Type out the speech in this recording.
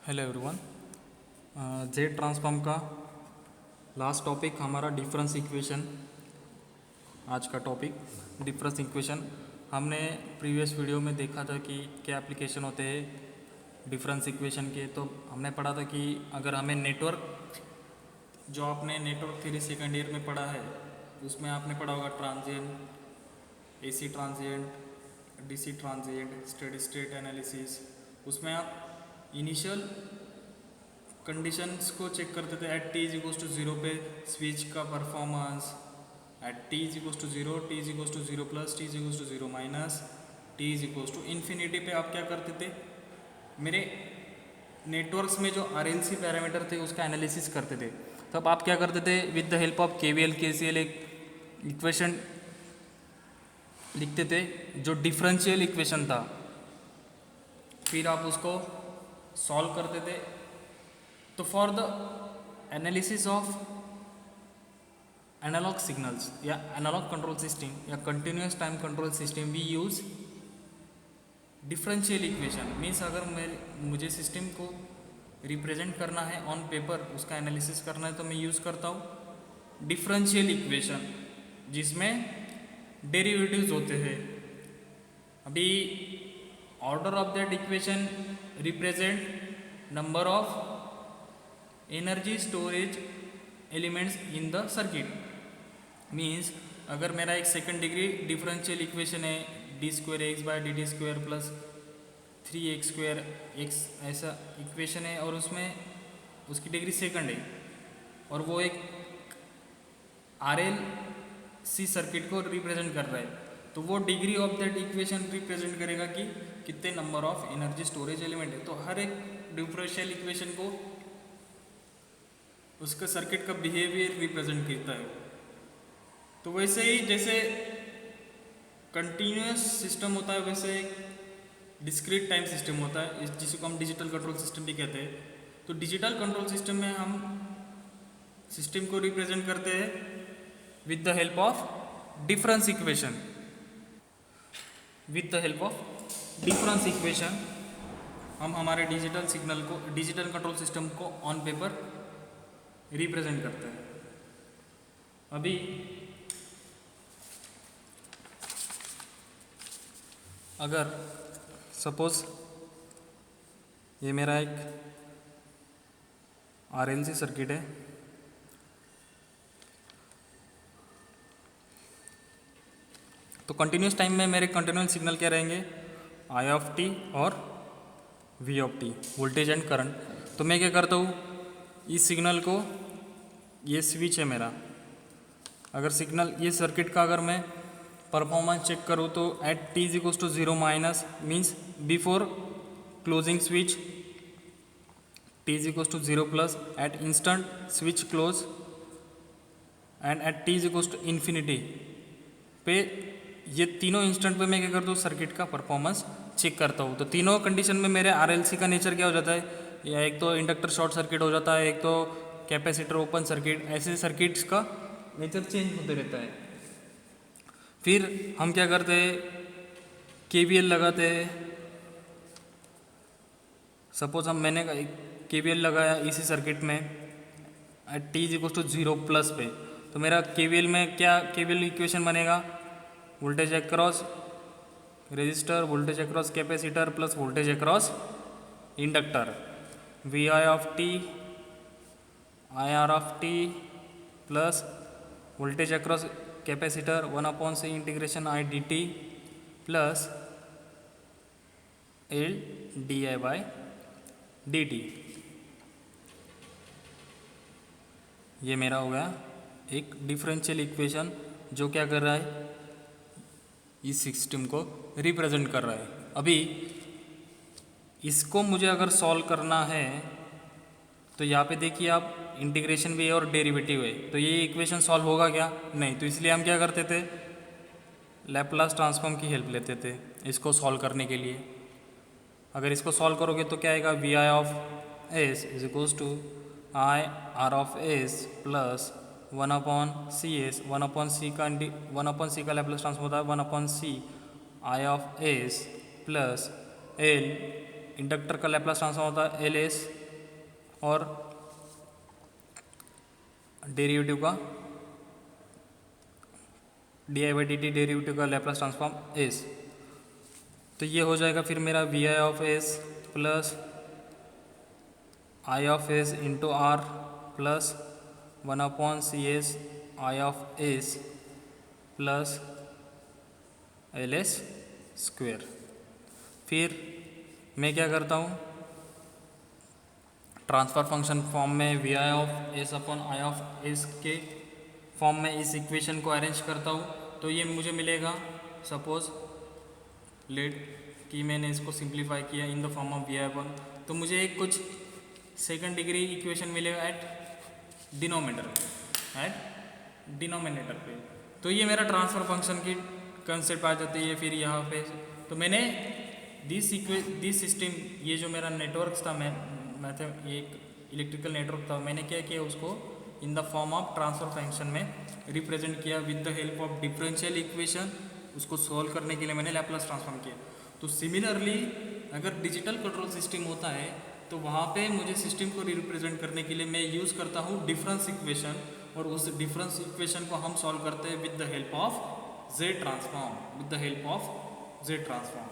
Hello everyone. Z transform का last topic हमारा difference equation. आज का टॉपिक डिफरेंस इक्वेशन। हमने प्रीवियस वीडियो में देखा था कि क्या एप्लीकेशन होते हैं डिफरेंस इक्वेशन के। तो हमने पढ़ा था कि अगर हमें नेटवर्क, जो आपने नेटवर्क थ्योरी सेकेंड ईयर में पढ़ा है, उसमें आपने पढ़ा होगा transient, AC transient, DC transient, steady state analysis. उसमें आप इनिशियल कंडीशंस को चेक करते थे। At t is equals to zero पे स्विच का performance, at t is equals to zero, t is equals to zero plus, t is equals to zero minus, t is equals to infinity पे आप क्या करते थे, मेरे networks में जो आर एल सी पैरामीटर थे उसका एनालिसिस करते थे। तब आप क्या करते थे, विद द हेल्प ऑफ के वी एल के सी एल एक इक्वेशन लिखते थे जो डिफरेंशियल इक्वेशन था। फिर आप उसको सॉल्व करते थे। तो for the analysis of analog signals या एनालॉग कंट्रोल सिस्टम या continuous time control system we use differential equation. Means अगर मुझे सिस्टम को रिप्रेजेंट करना है ऑन पेपर, उसका एनालिसिस करना है, तो मैं यूज़ करता हूँ डिफरेंशियल इक्वेशन जिसमें डेरिवेटिव्स होते हैं। अभी order of that equation represent number of energy storage elements in the circuit. Means अगर मेरा एक सेकंड डिग्री डिफरेंशियल इक्वेशन है, d square x by d t square plus 3x square x, ऐसा equation है, और उसमें उसकी डिग्री सेकंड है, और वो एक आर एल सी सर्किट को रिप्रेजेंट कर रहा है, तो वो degree of that equation represent करेगा कि कितने number of energy storage element है। तो हर एक डिफरेंशियल इक्वेशन को उसका सर्किट का बिहेवियर रिप्रेजेंट करता है। तो वैसे ही जैसे कंटिन्यूस सिस्टम होता है, वैसे डिस्क्रीट टाइम सिस्टम होता है, जिसको हम डिजिटल कंट्रोल सिस्टम भी कहते हैं। तो डिजिटल कंट्रोल सिस्टम में हम सिस्टम को रिप्रेजेंट करते हैं with the help of difference equation. With the help of difference equation हम हमारे डिजिटल सिग्नल को, डिजिटल कंट्रोल सिस्टम को ऑन पेपर रिप्रेजेंट करते हैं। अभी अगर सपोज ये मेरा एक आर एल सी सर्किट है, तो कंटिन्यूस टाइम में मेरे कंटिन्यूस सिग्नल क्या रहेंगे, आई ऑफ टी और V of t, voltage and current. तो मैं क्या करता हूँ, इस सिग्नल को, ये स्विच है मेरा, अगर सिग्नल ये सर्किट का अगर मैं परफॉर्मेंस चेक करूँ तो at t is equals to zero minus means before closing switch, t is equals to zero plus at instant switch close, and at t is equals to infinity पे, ये तीनों instant पे मैं क्या करता हूँ, सर्किट का परफॉर्मेंस चेक करता हूँ। तो तीनों कंडीशन में मेरे आरएलसी का नेचर क्या हो जाता है, या एक तो इंडक्टर शॉर्ट सर्किट हो जाता है, एक तो कैपेसिटर ओपन सर्किट, ऐसे सर्किट्स का नेचर चेंज होते रहता है। फिर हम क्या करते हैं, केवीएल लगाते हैं। सपोज मैंने केवीएल लगाया इसी सर्किट में at t is equal to zero plus पे, तो मेरा केवीएल में क्या, केवीएल इक्वेशन बनेगा, voltage across resistor, voltage across capacitor plus voltage across inductor, V I of t, I R of t plus voltage across capacitor 1/c integration I d t plus L d I by d t. ये मेरा हो गया एक differential equation जो क्या कर रहा है, इस सिस्टम को रिप्रेजेंट कर रहा है। अभी इसको मुझे अगर सॉल्व करना है तो यहाँ पे देखिए आप, इंटीग्रेशन भी है और डेरिवेटिव है, तो ये इक्वेशन सॉल्व होगा क्या, नहीं। तो इसलिए हम क्या करते थे, लैप्लास ट्रांसफॉर्म की हेल्प लेते थे इसको सॉल्व करने के लिए। अगर इसको सॉल्व करोगे तो क्या आएगा, V I of S is equals to I R of S plus 1/c, 1/c का लैप्लास ट्रांसफॉर्म होता है 1/c I of S plus L inductor का लैप्लास ट्रांसफॉर्म होता है एल एस, और डेरिवेटिव का d I by d t derivative का Laplace transform S. तो ये हो जाएगा फिर मेरा V I of S plus I of S into R plus 1/CS I of S plus L S square. फिर मैं क्या करता हूँ, ट्रांसफर फंक्शन फॉर्म में V I of S upon I of S के फॉर्म में इस equation को अरेंज करता हूँ। तो ये मुझे मिलेगा, सपोज लेट कि मैंने इसको सिंप्लीफाई किया in the form of V I upon, तो मुझे एक कुछ सेकंड डिग्री इक्वेशन मिलेगा एट डिनोमिनेटर पे। तो ये मेरा ट्रांसफर फंक्शन की कंसेप्ट आ जाती है फिर यहाँ पे। तो मैंने दिस सिस्टम, ये जो मेरा नेटवर्क था, मैं था ये एक इलेक्ट्रिकल नेटवर्क था, मैंने क्या किया उसको इन the form of transfer function में रिप्रेजेंट किया with the help of differential equation. उसको सॉल्व करने के लिए मैंने लैप्लास ट्रांसफॉर्म किया। तो सिमिलरली अगर डिजिटल कंट्रोल सिस्टम होता है तो वहाँ पे मुझे सिस्टम को रिप्रेजेंट करने के लिए मैं यूज़ करता हूँ डिफरेंस इक्वेशन, और उस डिफरेंस इक्वेशन को हम सॉल्व करते हैं with the help of Z transform,